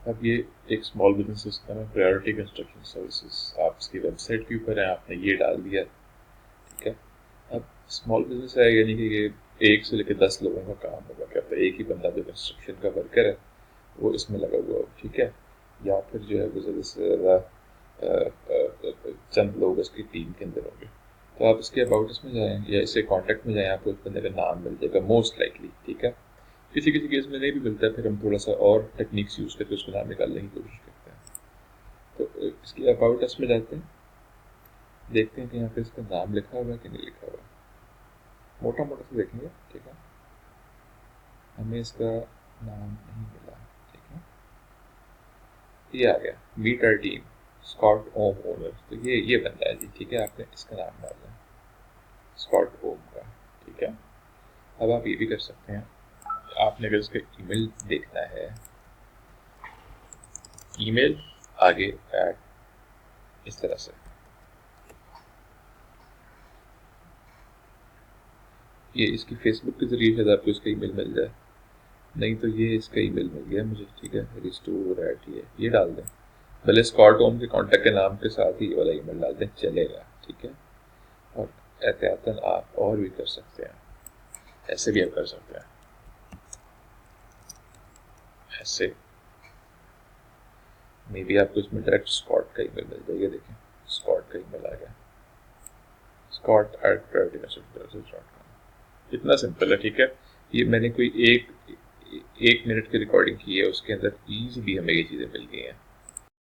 अब ये एक स्मॉल बिजनेस सिस्टम है, प्रायोरिटी कंस्ट्रक्शन सर्विसेज। आप इसकी वेबसाइट के ऊपर है, आपने ये डाल दिया, ठीक है। अब स्मॉल बिजनेस है, यानी कि ये 1 से लेकर 10 लोगों का काम होगा। क्या पता एक ही बंदा जो कंस्ट्रक्शन का वर्कर है वो इसमें लगा हुआ हो, ठीक है, या फिर जो है वो ज़्यादा से ज़्यादा चंद लोग इसकी टीम के अंदर होंगे। तो आप इसके अबाउट इसमें जाएँ या इससे कॉन्टैक्ट में जाएँ, आपको उस बंदे का नाम मिल जाएगा मोस्ट लाइकली, ठीक है। किसी किसी केस में नहीं भी मिलता है, फिर हम थोड़ा सा और टेक्निक्स यूज़ करके उसका नाम निकालने की कोशिश करते हैं। तो इसके अबाउट अस में जाते हैं, देखते हैं कि यहाँ पे इसका नाम लिखा हुआ है कि नहीं लिखा हुआ है। मोटा मोटा से देखेंगे, ठीक है। हमें इसका नाम नहीं मिला, ठीक है। ये आ गया, मीट आवर टीम, स्कॉट ओम ओनर। तो ये बंदा है जी, ठीक है। आपने इसका नाम डालना है, स्कॉट ओम का, ठीक है। अब आप ये भी कर सकते हैं, आपने अगर इसका ईमेल देखना है, ईमेल आगे ऐड इस तरह से, ये इसकी फेसबुक के जरिए शायद आपको इसका ईमेल मिल जाए, नहीं तो ये इसका ईमेल मिल गया मुझे, ठीक है। रिस्टोर एट ये डाल दें, पहले स्कॉट होम के कॉन्टैक्ट के नाम के साथ ही ये वाला ईमेल डाल दें, चलेगा, ठीक है। और एहतियातन आप और भी कर सकते हैं, ऐसे भी आप कर सकते हैं, ऐसे मे बी आपको इसमें डायरेक्ट स्कॉट का ईमेल मिल जाएगा। देखें, स्कॉट का ईमेल आ गया, scott@priorityconsultants.com। इतना सिंपल है, ठीक है। ये मैंने कोई एक मिनट की रिकॉर्डिंग की है, उसके अंदर ईजीली हमें ये चीज़ें मिल गई हैं।